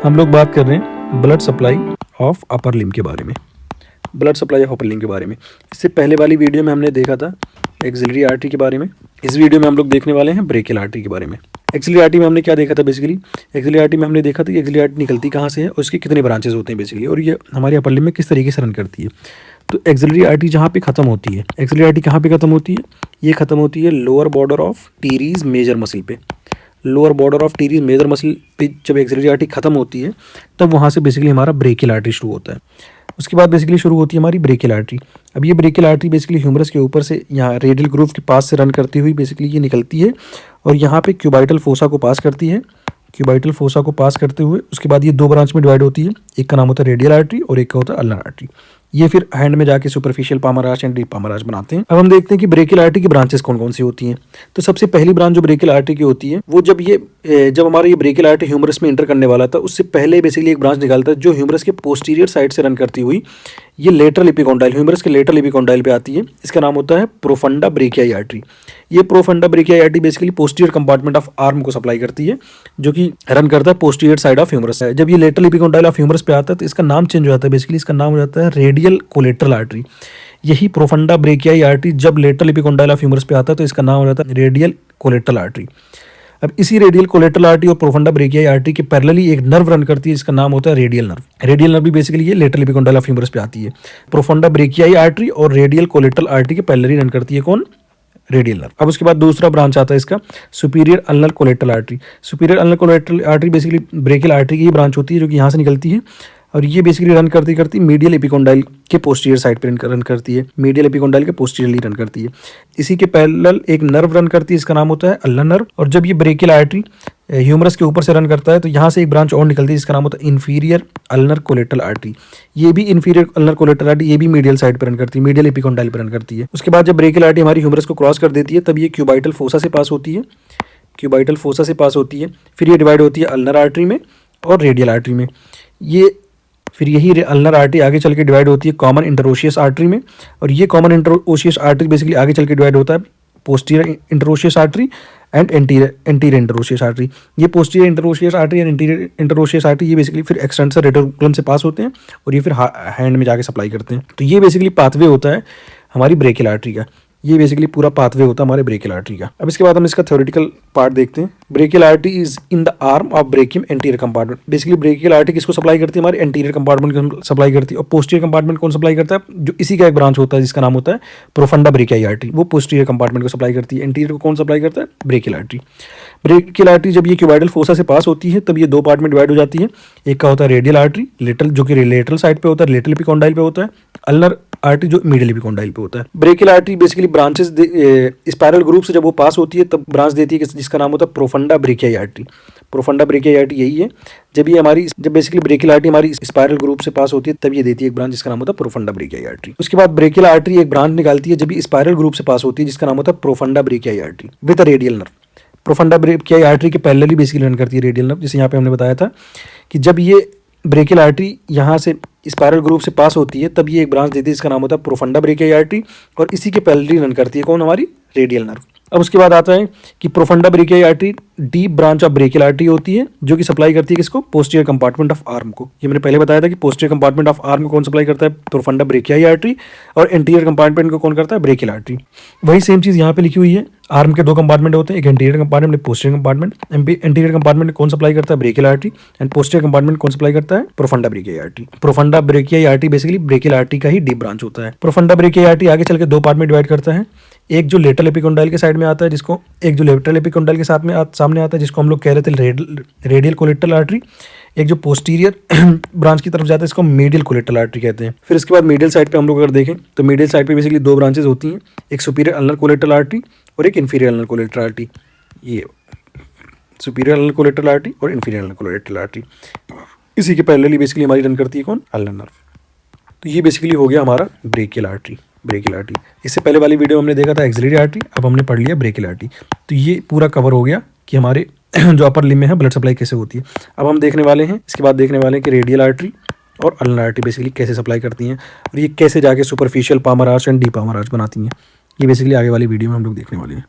हम लोग बात कर रहे हैं blood supply of upper limb के बारे में। Blood supply of upper limb के बारे में इससे पहले वाली वीडियो में हमने देखा था एक्सिलरी आर्टरी के बारे में। इस वीडियो में हम लोग देखने वाले हैं ब्रेकियल आर्टरी के बारे में। एक्सिलरी आर्टरी में हमने क्या देखा था बेसिकली, एक्सिलरी आर्टरी में हमने देखा था कि एक्सिलरी आर्टरी निकलती कहाँ से है और उसके कितने ब्रांचेस होते हैं बेसिकली, और ये हमारे अपर लिम्ब में किस तरीके से रन करती है। तो एक्सिलरी आर्टरी जहाँ पे खत्म होती है, एक्सिलरी आर्टरी कहाँ पे खत्म होती है, ये खत्म होती है lower border of teres major muscle पे। Lower border of teres major muscle पे जब एक्सिलरी आर्टरी खत्म होती है तब वहाँ से बेसिकली हमारा ब्रेकियल आर्टरी शुरू होता है। उसके बाद बेसिकली शुरू होती है हमारी ब्रेकियल आर्टरी। अब ये ब्रेकियल आर्टरी बेसिकली ह्यूमरस के ऊपर से यहाँ रेडियल ग्रूव के पास से रन करती हुई बेसिकली ये निकलती है और यहाँ पे क्यूबाइटल फोसा को पास करती है। क्यूबाइटल फोसा को पास करते हुए उसके बाद ये दो ब्रांच में डिवाइड होती है, एक का नाम होता है रेडियल आर्टरी और एक का होता है अल्नर आर्टरी। ये फिर हैंड में जाके superficial palmar arch and deep palmar arch बनाते हैं। अब हम देखते हैं कि ब्रेकियल आर्टरी की ब्रांचेस कौन कौन सी होती हैं। तो सबसे पहली ब्रांच जो ब्रेकियल आर्टरी की होती है वो जब हमारा ये ब्रेकियल आर्टरी ह्यूमरस में एंटर करने वाला था उससे पहले बेसिकली एक ब्रांच निकालता है जो ह्यूमरस के पोस्टीरियर साइड से रन करती हुई ये लेटरल एपिकोंडाइल ह्यूमरस के लेटरल एपिकोंडाइल पे आती है। इसका नाम होता है प्रोफंडा ब्रेकियाई आर्टरी। ये profunda brachii artery basically posterior compartment of arm को सप्लाई करती है जो कि रन करता है पोस्टीरियर साइड ऑफ ह्यूमरस। जब ये लेटरल एपिकोंडाइल ऑफ ह्यूमरस पे आता है तो इसका नाम चेंज हो जाता है, बेसिकली इसका नाम हो जाता है रेडियल कोलेटरल आर्टरी। यही प्रोफंडा ब्रेकियाई आर्टरी जब लेटरल एपिकोंडाइल ऑफ ह्यूमरस पे आता है तो इसका नाम हो जाता है रेडियल कोलेटरल आर्टरी। अब इसी रेडियल कोलेटरल आर्टरी और प्रोफंडा ब्रेकियाई आर्टरी के पैरेलली एक नर्व रन करती है जिसका नाम होता है रेडियल नर्व। रेडियल नर्व भी बेसिकली ये लेटरल एपिकोंडाइल ऑफ ह्यूमरस पे आती है। प्रोफंडा ब्रेकियाई आर्टरी और रेडियल कोलेटरल आर्टरी के पैरेलली रन करती है कौन, रेडियल नर्व। अब उसके बाद दूसरा ब्रांच आता है इसका superior ulnar collateral artery. Superior ulnar collateral artery basically brachial artery की ब्रांच होती है जो कि यहाँ से निकलती है और ये बेसिकली रन करती करती मीडियल एपिकोंडाइल के पोस्टीरियर साइड पे रन करती है। मीडियल एपिकोंडाइल के पोस्टीरियरली रन करती है। इसी के पैरेलल एक नर्व रन करती है, इसका नाम होता है अल्नर नर्व। और जब ये ब्रेकियल आर्टरी ह्यूमरस के ऊपर से रन करता है तो यहाँ से एक ब्रांच और निकलती है जिसका नाम होता है इंफीरियर अल्नर कोलेटरल आर्टरी। ये भी इंफीरियर अल्नर कोलेटरल आर्टरी ये भी मीडियल साइड पर रन करती है, मीडियल एपिकोंडाइल पर रन करती है। उसके बाद जब ब्रेकियल आर्टरी हमारी ह्यूमरस को क्रॉस कर देती है तब ये क्यूबाइटल फोसा से पास होती है। क्यूबाइटल फोसा से पास होती है, फिर ये डिवाइड होती है अल्नर आर्टरी में और रेडियल आर्टरी में। फिर यही अल्नर आर्टरी आगे चल के डिवाइड होती है कॉमन इंटरोशियस आर्टरी में और ये कॉमन इंटरोशियस आर्टरी बेसिकली आगे चल के डिवाइड होता है posterior interosseous artery and anterior interosseous artery. ये posterior interosseous artery and anterior interosseous artery ये बेसिकली फिर एक्सटेंसर रेटिकुलम से पास होते हैं और ये फिर हैंड में जाके सप्लाई करते हैं। तो ये बेसिकली पाथवे होता है हमारी ब्रेकियल आर्टरी का। ये बेसिकली पूरा पाथवे होता है हमारे ब्रेकियल आर्टरी का। अब इसके बाद हम इसका थ्योरेटिकल पार्ट देखते हैं। Brachial artery is in the arm of brachium anterior compartment. Basically brachial artery किसको सप्लाई करती है, हमारे एंटीरियर कंपार्टमेंट को सप्लाई करती है। और पोस्टीरियर कंपार्टमेंट कौन सप्लाई करता है, जो इसी का एक ब्रांच होता है जिसका नाम होता है प्रोफंडा ब्रेकियाई आर्टरी, वो पोस्टीरियर कंपार्टमेंट को सप्लाई करती है। एंटीरियर को कौन सप्लाई करता है, ब्रेकियल आर्टरी। ब्रेकियल आर्टरी जब ये क्यूबाइटल फोसा से पास होती है तब ये दो पार्ट में डिवाइड हो जाती है। एक का होता है रेडियल आर्टरी लेटरल जो कि लेटरल साइड पे होता है, लेटरल एपिकोंडाइल पे होता है। अल्नर आर्टरी जो मीडियल एपिकोंडाइल पे होता है। Brachial artery basically branches spiral group से जब वो पास होती है तब ब्रांच देती है जिसका नाम होता है profunda brachii artery. Profunda brachii artery यही है। जब बेसिकली ब्रेकियल आर्टरी हमारी स्पाइरल ग्रुप से पास होती है तब ये देती है एक ब्रांच जिसका नाम होता है प्रोफंडा ब्रेकियाई आर्टरी। उसके बाद ब्रेकियल आर्टरी एक ब्रांच निकालती है जब ये स्पाइरल ग्रुप से पास होती है जिसका नाम होता है profunda brachii artery with radial nerve. Profunda brachii artery के पैरेलली बेसिकली रन करती है रेडियल नर्व। जैसे यहाँ पे हमने बताया था कि जब ये ब्रेकियल आर्टरी यहाँ से स्पाइरल ग्रुप से पास होती है तब ये एक ब्रांच देती है जिसका नाम होता है प्रोफंडा ब्रेकियाई आर्टरी और इसी के पैरेलली रन करती है कौन, हमारी रेडियल नर्व। अब उसके बाद आता है कि profunda brachii artery deep branch of brachial artery होती है जो कि सप्लाई करती है किसको, पोस्टीरियर कंपार्टमेंट ऑफ आर्म को। ये मैंने पहले बताया था कि पोस्टीरियर कंपार्टमेंट ऑफ आर्म को कौन सप्लाई करता है, प्रोफंडा ब्रेकियाई आर्टरी, और एंटीरियर कंपार्टमेंट को कौन करता है, ब्रेकियल आर्टरी। वही सेम चीज़ यहाँ पे लिखी हुई है। आर्म के दो कंपार्टमेंट होते हैं, एक एंटीरियर कंपार्टमेंट एक पोस्टीरियर कंपार्टमेंट। एंटीरियर कंपार्टमेंट कौन सप्लाई करता है, brachial artery, and posterior compartment कौन सप्लाई करता है, profunda brachii artery. Profunda brachii artery basically brachial artery का ही डीप ब्रांच होता है। प्रोफंडा ब्रेकियाई आर्टरी आगे चल के दो पार्ट में डिवाइड करता है। एक जो लेटरल एपिकोंडाइल के साइड में आता है जिसको, एक जो लेटरल एपिकोंडाइल के साथ में सामने आता है जिसको हम लोग कह रहे थे रेडियल कोलेटरल आर्टरी। एक जो पोस्टीरियर ब्रांच की तरफ जाता है इसको मीडियल कोलेटरल आर्टरी कहते हैं। फिर इसके बाद मीडियल साइड पे हम लोग अगर देखें तो मीडियल साइड पे बेसिकली दो ब्रांचेस होती हैं, एक सुपीरियर अल्नर कोलेटरल आर्टरी और एक इन्फीरियर अल्नर कोलेटरल आर्टरी। ये सुपीरियर अल्नर कोलेटरल आर्टरी और इन्फीरियर अल्नर कोलेटरल आर्टरी इसी के पैरेलली बेसिकली हमारी रन करती है कौन, अल्नर नर्व। तो ये बेसिकली हो गया हमारा ब्रेकियल आर्टरी। ब्रेकियल आर्टरी इससे पहले वाली वीडियो हमने देखा था एक्सिलरी आर्टरी, अब हमने पढ़ लिया ब्रेकियल आर्टरी। तो ये पूरा कवर हो गया कि हमारे जो अपर लिम्ब में है ब्लड सप्लाई कैसे होती है। अब हम देखने वाले हैं, इसके बाद देखने वाले हैं कि रेडियल आर्टरी और अल्नर आर्टरी बेसिकली कैसे सप्लाई करती हैं और ये कैसे जाके superficial palmar arch and deep palmar arch बनाती हैं। ये बेसिकली आगे वाली वीडियो में हम लोग देखने वाले हैं।